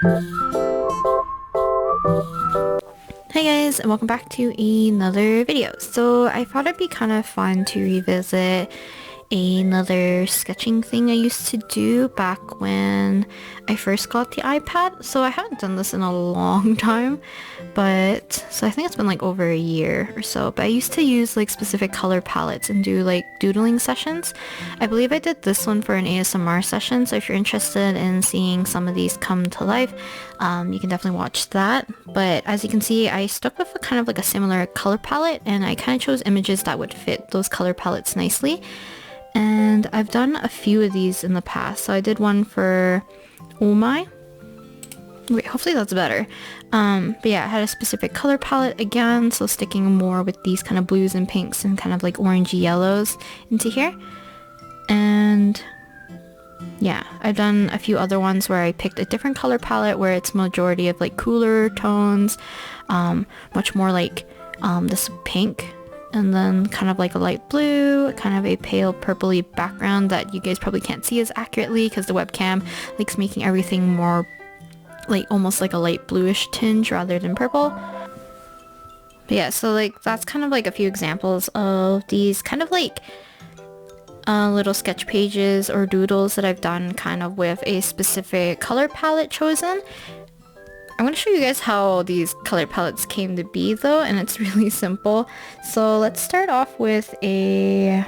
Hey guys, and welcome back to another video. So I thought it'd be kind of fun to revisit another sketching thing I used to do back when I first got the iPad. So I haven't done this in a long time, but so I think it's been like over a year or so, but I used to use like specific color palettes and do like doodling sessions. I believe I did this one for an ASMR session, so if you're interested in seeing some of these come to life, you can definitely watch that. But as you can see, I stuck with a kind of like a similar color palette, and I kind of chose images that would fit those color palettes nicely. And I've done a few of these in the past. So I did one for Oh My. Wait, hopefully that's better. But yeah, I had a specific color palette again, so sticking more with these kind of blues and pinks and kind of like orangey yellows into here. And yeah, I've done a few other ones where I picked a different color palette where it's majority of like cooler tones, much more like this pink, and then kind of like a light blue, kind of a pale purpley background that you guys probably can't see as accurately because the webcam likes making everything more like almost like a light bluish tinge rather than purple. But yeah, so like that's kind of like a few examples of these kind of like little sketch pages or doodles that I've done kind of with a specific color palette chosen. I'm going to show you guys how these color palettes came to be though, and it's really simple. So let's start off with a...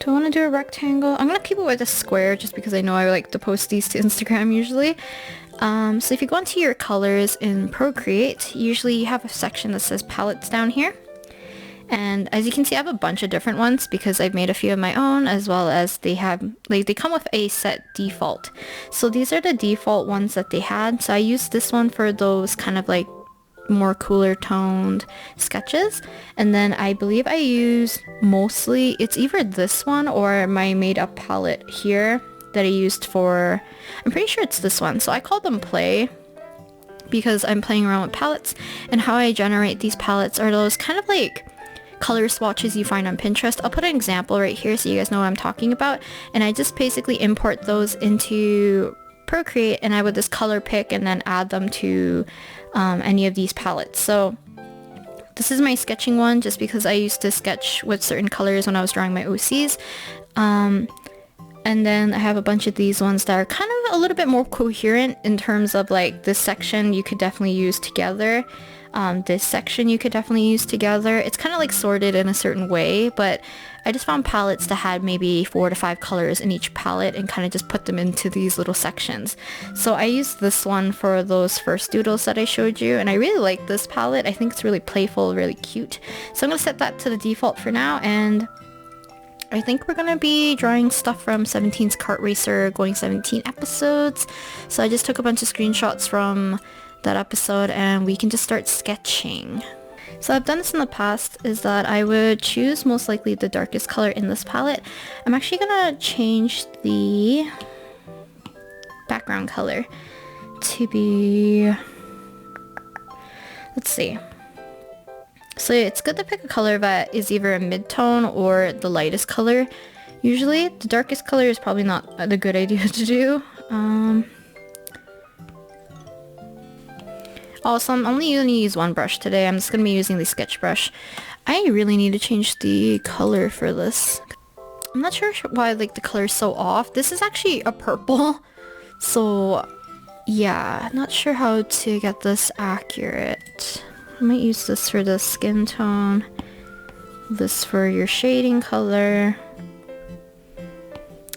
Do I want to do a rectangle? I'm going to keep it with a square just because I know I like to post these to Instagram usually. So if you go into your colors in Procreate, usually you have a section that says palettes down here. And as you can see, I have a bunch of different ones because I've made a few of my own, as well as they have, like, they come with a set default. So these are the default ones that they had. So I used this one for those kind of like more cooler toned sketches. And then I believe I use mostly, it's either this one or my made up palette here that I used for, I'm pretty sure it's this one. So I call them play because I'm playing around with palettes, and how I generate these palettes are those kind of like color swatches you find on Pinterest. I'll put an example right here so you guys know what I'm talking about, and I just basically import those into Procreate, and I would just color pick and then add them to any of these palettes. So this is my sketching one just because I used to sketch with certain colors when I was drawing my OCs. And then I have a bunch of these ones that are kind of a little bit more coherent in terms of like this section you could definitely use together. This section you could definitely use together. It's kind of like sorted in a certain way, but I just found palettes that had maybe 4 to 5 colors in each palette and kind of just put them into these little sections. So I used this one for those first doodles that I showed you, and I really like this palette. I think it's really playful, really cute. So I'm going to set that to the default for now, and I think we're gonna be drawing stuff from 17's Kart Racer, going 17 episodes. So I just took a bunch of screenshots from that episode and we can just start sketching. So I've done this in the past, is that I would choose most likely the darkest color in this palette. I'm actually gonna change the background color to be, let's see. So it's good to pick a color that is either a mid-tone or the lightest color. Usually the darkest color is probably not a good idea to do. Also, I'm only going to use one brush today. I'm just going to be using the sketch brush. I really need to change the color for this. I'm not sure why like the color is so off. This is actually a purple. So yeah, not sure how to get this accurate. I might use this for the skin tone, this for your shading color.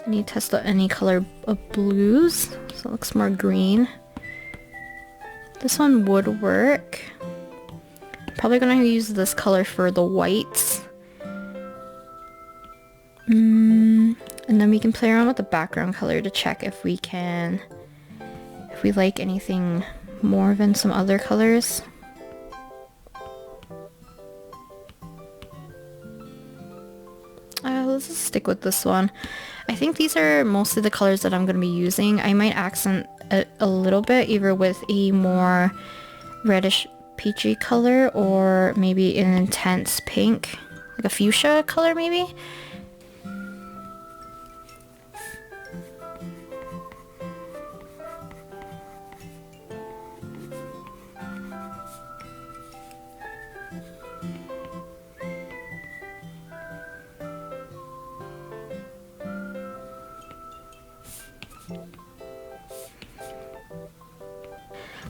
I need to test out any color of blues, so it looks more green. This one would work. Probably gonna use this color for the whites. And then we can play around with the background color to check if we like anything more than some other colors. Let's just stick with this one. I think these are mostly the colors that I'm going to be using. I might accent it a little bit, either with a more reddish peachy color or maybe an intense pink, like a fuchsia color maybe.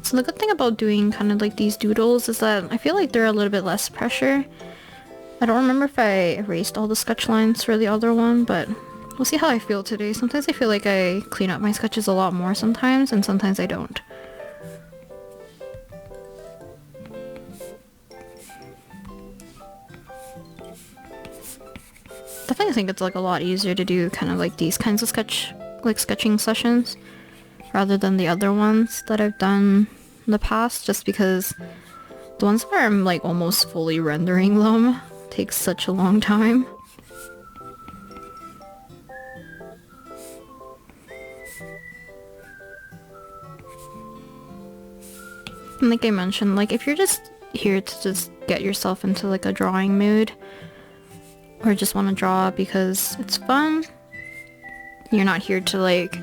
So the good thing about doing kind of like these doodles is that I feel like they're a little bit less pressure. I don't remember if I erased all the sketch lines for the other one, but we'll see how I feel today. Sometimes I feel like I clean up my sketches a lot more sometimes, and sometimes I don't. Definitely think it's like a lot easier to do kind of like these kinds of sketching sessions rather than the other ones that I've done in the past, just because the ones where I'm like almost fully rendering them takes such a long time. And like I mentioned, like if you're just here to just get yourself into like a drawing mood, or just want to draw because it's fun, you're not here to like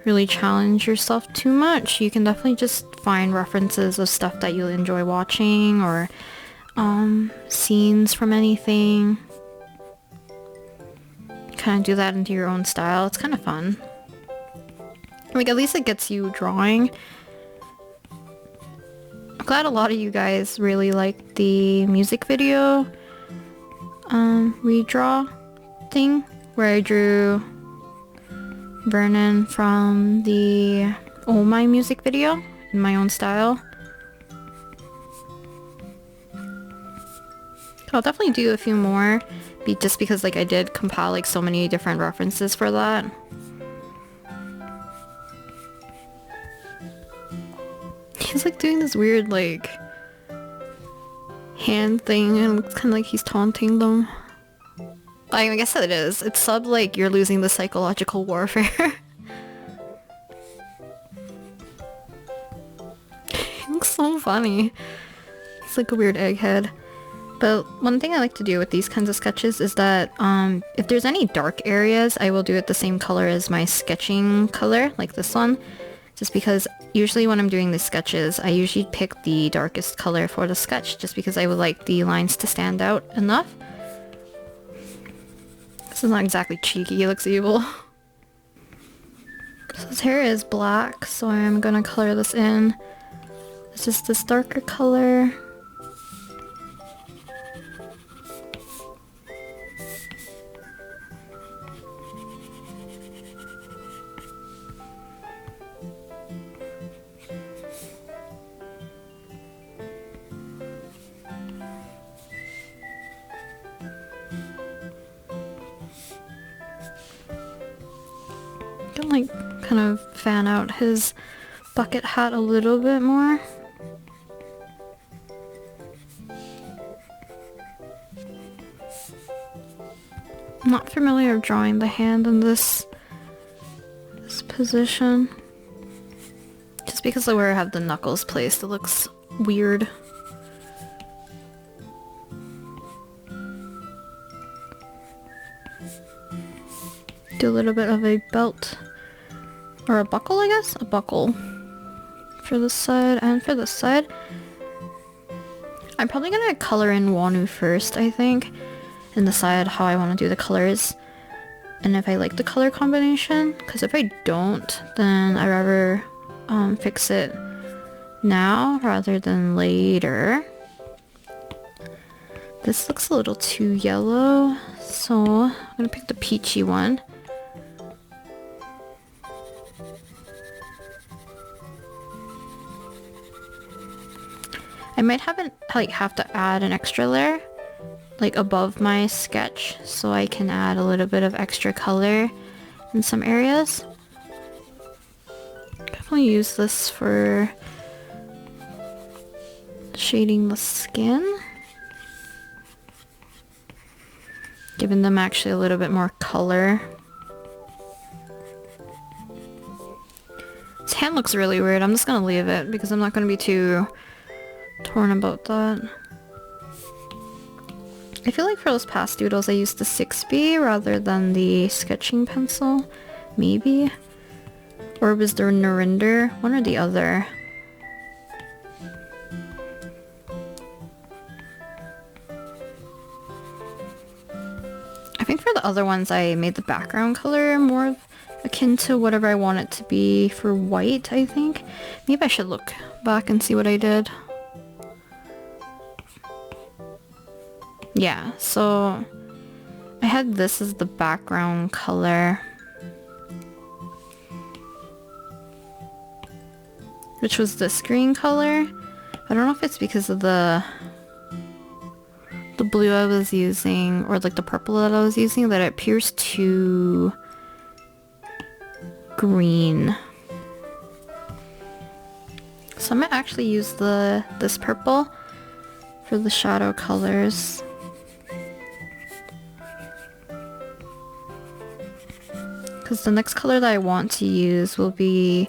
really challenge yourself too much, you can definitely just find references of stuff that you'll enjoy watching, or scenes from anything. Kind of do that into your own style. It's kind of fun. Like at least it gets you drawing. I'm glad a lot of you guys really liked the music video redraw thing where I drew Vernon from the Oh My music video in my own style. I'll definitely do a few more, just because like I did compile like so many different references for that. He's like doing this weird like hand thing, and it's kind of like he's taunting them. I guess it is. It's sub like you're losing the psychological warfare. He looks so funny. He's like a weird egghead. But one thing I like to do with these kinds of sketches is that if there's any dark areas, I will do it the same color as my sketching color, like this one. Just because usually when I'm doing the sketches, I usually pick the darkest color for the sketch, just because I would like the lines to stand out enough. This is not exactly cheeky, he looks evil. So his hair is black, so I'm gonna color this in. It's just this darker color. Can like kind of fan out his bucket hat a little bit more. I'm not familiar with drawing the hand in this position. Just because of where I have the knuckles placed, it looks weird. Do a little bit of a belt, or a buckle, I guess? A buckle for this side and for this side. I'm probably gonna color in Wanu first, I think, and decide how I want to do the colors and if I like the color combination, because if I don't, then I'd rather fix it now rather than later. This looks a little too yellow, so I'm gonna pick the peachy one. I might have to add an extra layer like above my sketch so I can add a little bit of extra color in some areas. Definitely use this for shading the skin, giving them actually a little bit more color. His hand looks really weird. I'm just gonna leave it because I'm not gonna be too torn about that. I feel like for those past doodles I used the 6B rather than the sketching pencil, maybe? Or was there Narinder? One or the other. I think for the other ones I made the background color more akin to whatever I want it to be for white, I think. Maybe I should look back and see what I did. Yeah, so I had this as the background color, which was this green color. I don't know if it's because of the blue I was using, or like the purple that I was using, that it appears too green. So I'm gonna actually use this purple for the shadow colors. Because the next color that I want to use will be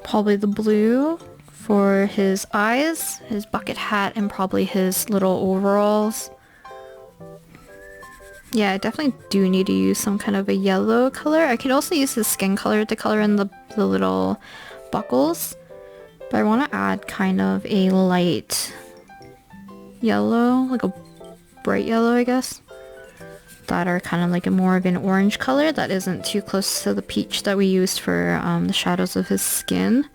probably the blue for his eyes, his bucket hat, and probably his little overalls. Yeah, I definitely do need to use some kind of a yellow color. I could also use his skin color to color in the little buckles. But I want to add kind of a light yellow, like a bright yellow, I guess. That are kind of like a more of an orange color that isn't too close to the peach that we used for the shadows of his skin.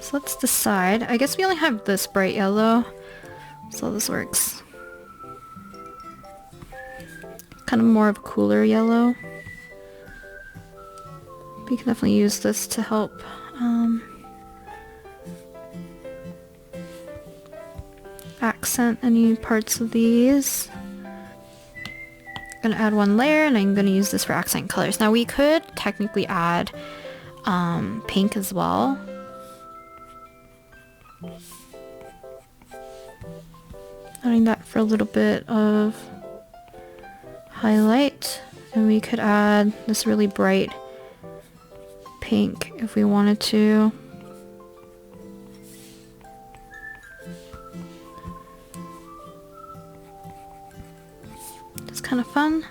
So let's decide. I guess we only have this bright yellow, so this works. Kind of more of a cooler yellow. We can definitely use this to help accent any parts of these. Gonna add one layer, and I'm gonna use this for accent colors. Now we could technically add pink as well. Adding that for a little bit of highlight, and we could add this really bright pink if we wanted to. It's kind of fun.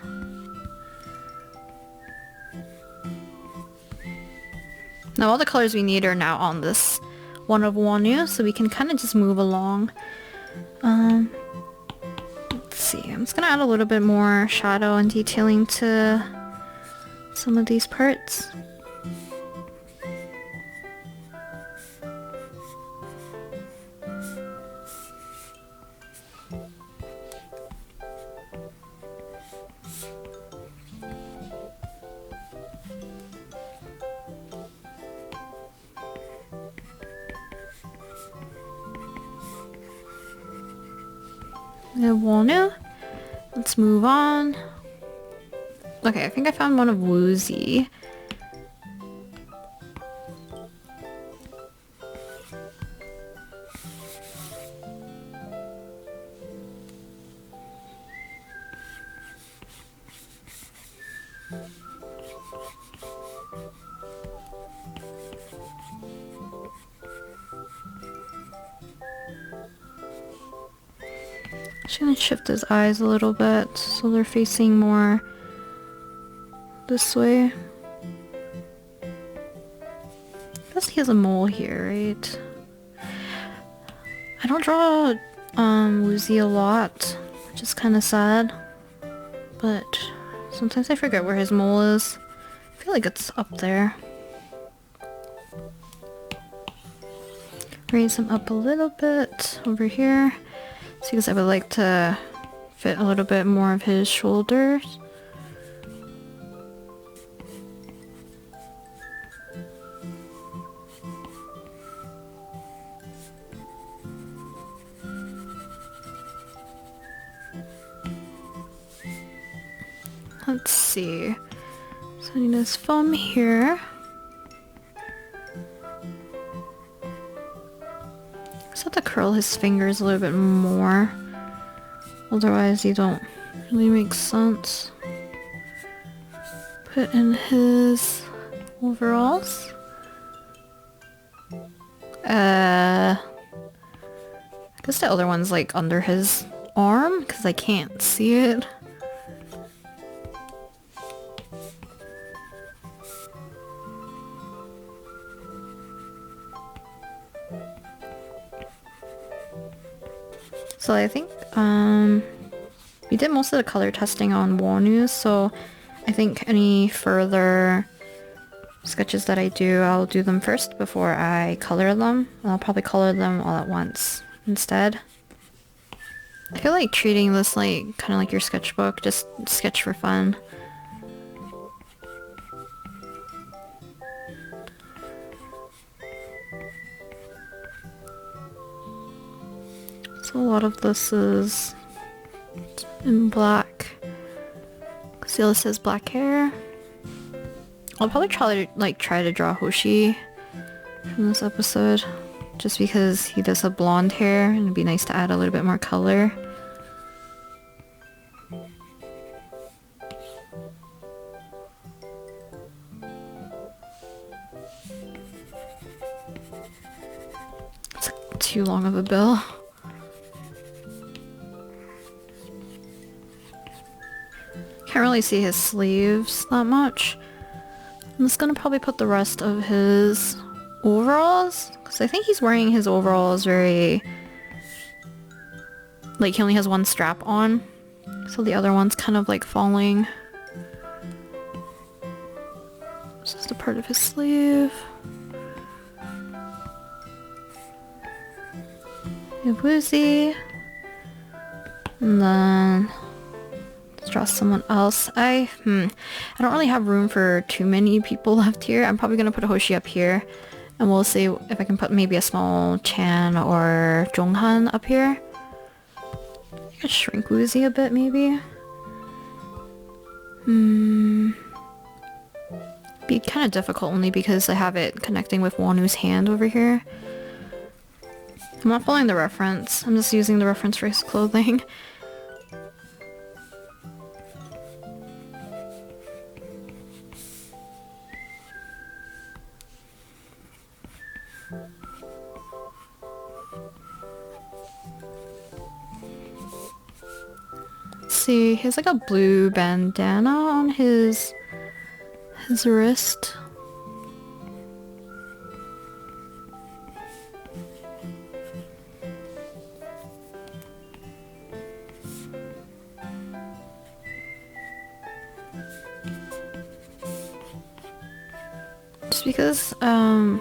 Now all the colors we need are now on this one of Wonu, so we can kind of just move along. Let's see, I'm just gonna add a little bit more shadow and detailing to some of these parts. Wonu. Let's move on. Okay, I think I found one of Woozy. Just gonna shift his eyes a little bit so they're facing more this way. I guess he has a mole here, right? I don't draw Woozy a lot, which is kind of sad, but sometimes I forget where his mole is. I feel like it's up there. Raise him up a little bit over here. So because I would like to fit a little bit more of his shoulders. Let's see. So I need his foam here. Just have to curl his fingers a little bit more. Otherwise, they don't really make sense. Put in his overalls. I guess the other one's like under his arm because I can't see it. So I think we did most of the color testing on Wonu, so I think any further sketches that I do, I'll do them first before I color them. I'll probably color them all at once instead. I feel like treating this like kind of like your sketchbook, just sketch for fun. So a lot of this is in black. Celia has black hair. I'll probably try to draw Hoshi from this episode, just because he does have blonde hair and it'd be nice to add a little bit more color. It's too long of a bill. Can't really see his sleeves that much. I'm just gonna probably put the rest of his overalls, because I think he's wearing his overalls very... like he only has one strap on, so the other one's kind of like falling. This is the part of his sleeve. We have Woozy. And then... let's draw someone else. I don't really have room for too many people left here. I'm probably gonna put a Hoshi up here, and we'll see if I can put maybe a small Chan or Jonghan up here. I could shrink Woozy a bit maybe. Be kind of difficult only because I have it connecting with Wanu's hand over here. I'm not following the reference. I'm just using the reference for his clothing. See, he has like a blue bandana on his wrist. Just because of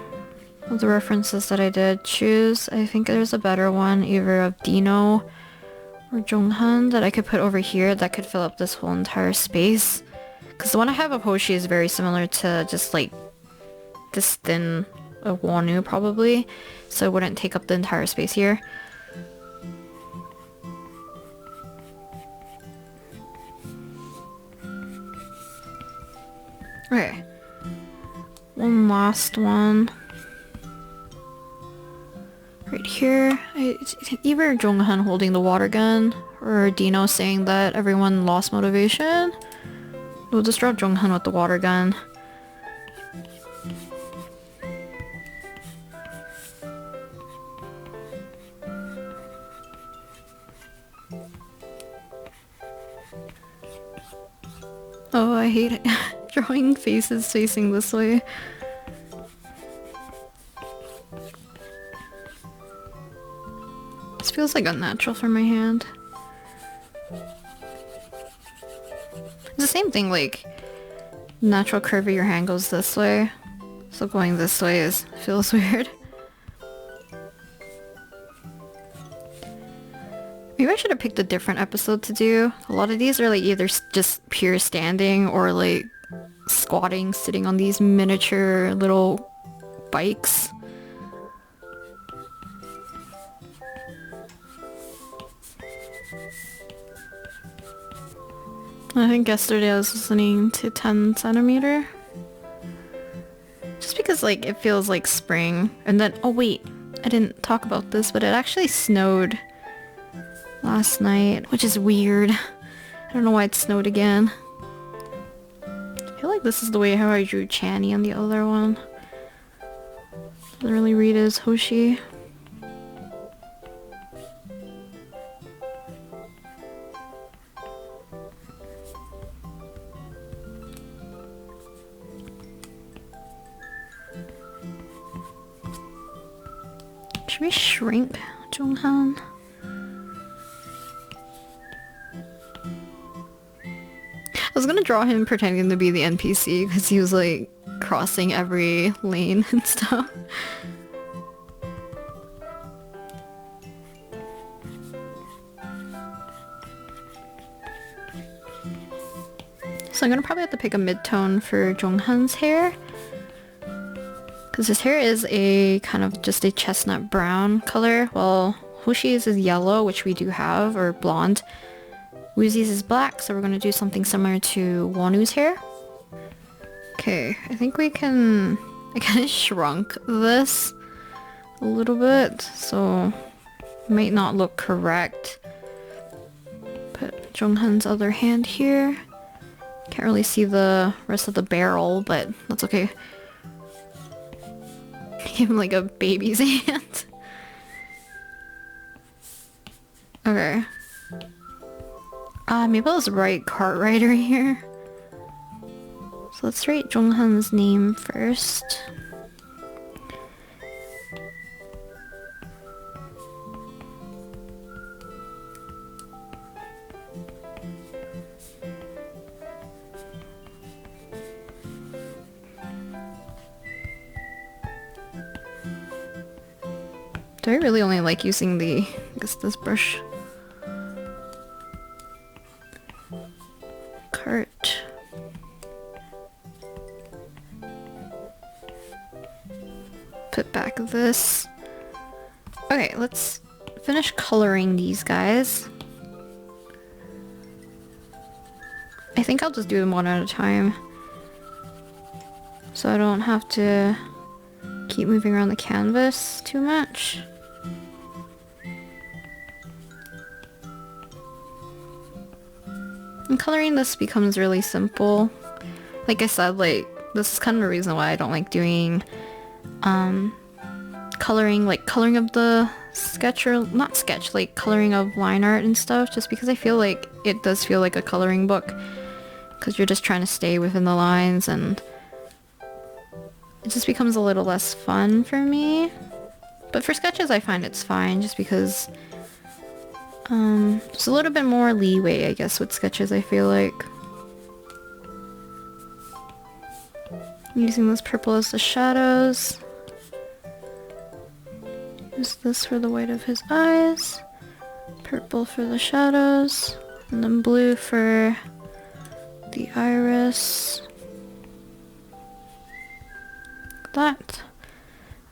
the references that I did choose, I think there's a better one, either of Dino or Jonghan, that I could put over here that could fill up this whole entire space. Because the one I have of Hoshi is very similar to just like this thin of Wonu probably, so it wouldn't take up the entire space here. Okay. One last one. Right here, it's either Jonghan holding the water gun or Dino saying that everyone lost motivation. We'll just draw Jonghan with the water gun. Oh, I hate it. Drawing faces facing this way. This feels like unnatural for my hand. It's the same thing, like natural curve of your hand goes this way, so going this way feels weird. Maybe I should have picked a different episode to do. A lot of these are like either just pure standing or like squatting, sitting on these miniature little bikes. I think yesterday I was listening to 10 centimeter. Just because like it feels like spring. And then, oh wait, I didn't talk about this, but it actually snowed last night, which is weird. I don't know why it snowed again. I feel like this is the way how I drew Channy on the other one. Doesn't really read as Hoshi. Should we shrink Jonghan? I was gonna draw him pretending to be the NPC because he was like crossing every lane and stuff. So I'm gonna probably have to pick a mid-tone for Jonghan's hair, because his hair is a kind of just a chestnut brown color, while Hoshi's is yellow, which we do have, or blonde. Woozy's is black, so we're gonna do something similar to Wonu's hair. Okay, I think we can... I kind of shrunk this a little bit, so it might not look correct. Put Jonghan's other hand here. Can't really see the rest of the barrel, but that's okay. Give him like a baby's hand. Okay. Maybe let's write Kart Rider here. So let's write Jonghan's name first. Do I really only like using I guess this brush? Kart. Put back this. Okay, let's finish coloring these guys. I think I'll just do them one at a time, so I don't have to keep moving around the canvas too much. And coloring this becomes really simple. Like I said, like, this is kind of the reason why I don't like doing coloring of the sketch, or not sketch, like coloring of line art and stuff, just because I feel like it does feel like a coloring book, because you're just trying to stay within the lines, and it just becomes a little less fun for me. But for sketches I find it's fine, just because there's a little bit more leeway, I guess, with sketches, I feel like. I'm using this purple as the shadows. Use this for the white of his eyes. Purple for the shadows. And then blue for the iris. Like that.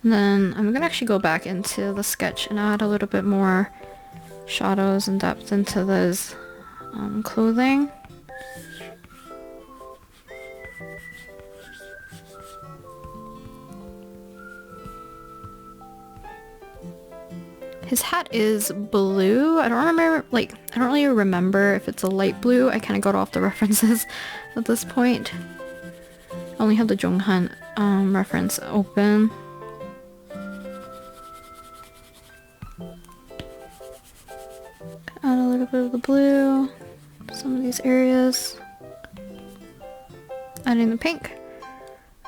And then I'm gonna actually go back into the sketch and add a little bit more shadows and depth into those clothing. His hat is blue. I don't really remember if it's a light blue. I kind of got off the references at this point. I only have the Jonghan reference open. Add a little bit of the blue, some of these areas. Adding the pink.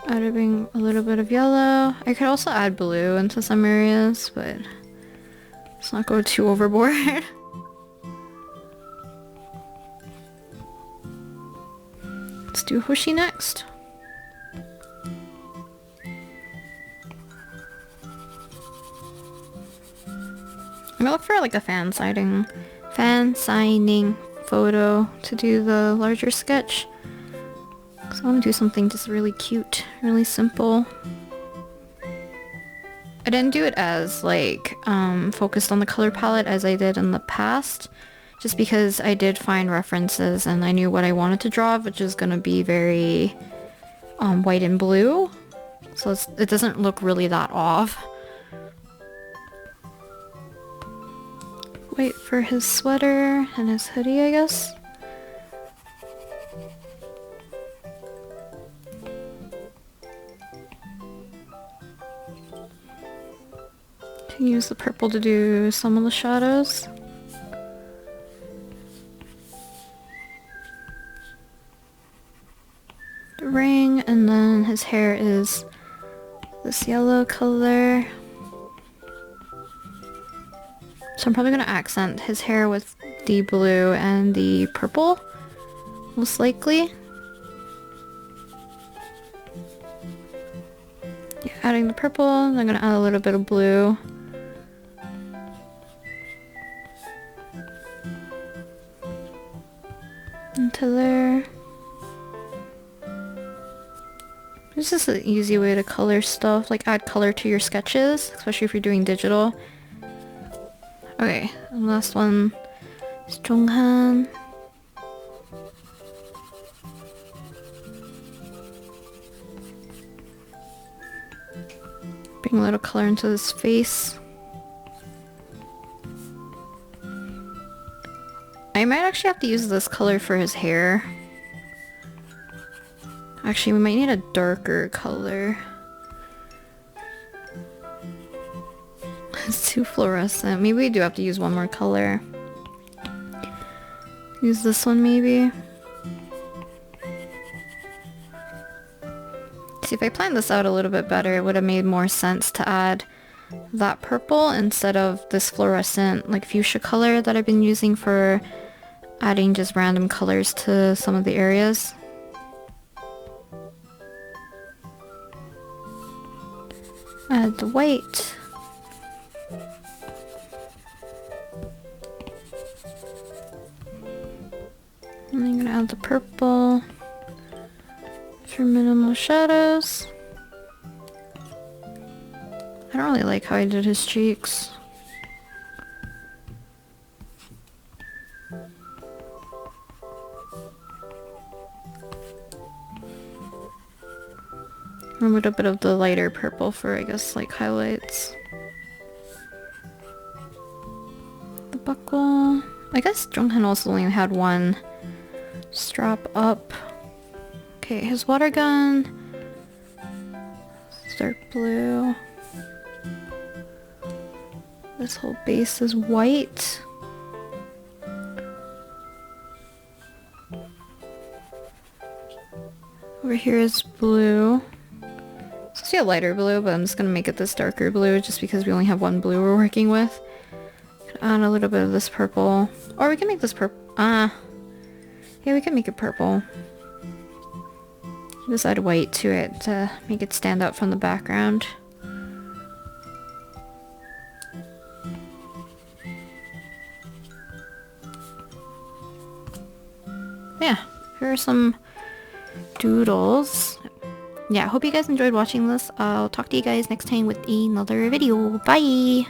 Adding a little bit of yellow. I could also add blue into some areas, but let's not go too overboard. Let's do Hoshi next. I'm gonna look for like a fan signing photo to do the larger sketch. So I want to do something just really cute, really simple. I didn't do it as like focused on the color palette as I did in the past, just because I did find references and I knew what I wanted to draw, which is gonna be very white and blue, so it doesn't look really that off. Wait for his sweater and his hoodie, I guess. Can use the purple to do some of the shadows. The ring, and then his hair is this yellow color. So I'm probably going to accent his hair with the blue and the purple, most likely. adding the purple. I'm gonna add a little bit of blue. Into there. This is an easy way to color stuff, like add color to your sketches, especially if you're doing digital. Okay, and last one is Jonghan. Bring a little color into his face. I might actually have to use this color for his hair. Actually, we might need a darker color. It's too fluorescent. Maybe we do have to use one more color. Use this one maybe. See, if I planned this out a little bit better, it would have made more sense to add that purple instead of this fluorescent like fuchsia color that I've been using for adding just random colors to some of the areas. Add the white. And I'm gonna add the purple for minimal shadows. I don't really like how I did his cheeks. A little bit of the lighter purple for, I guess, like highlights. The buckle. I guess Jonghan also only had one strap up. Okay, his water gun. Dark blue. This whole base is white. Over here is blue. So I see a lighter blue, but I'm just gonna make it this darker blue just because we only have one blue we're working with. Add a little bit of this purple. Or we can make this purple. Yeah, we can make it purple. Just add white to it to make it stand out from the background. Yeah, here are some doodles. Yeah, I hope you guys enjoyed watching this. I'll talk to you guys next time with another video. Bye!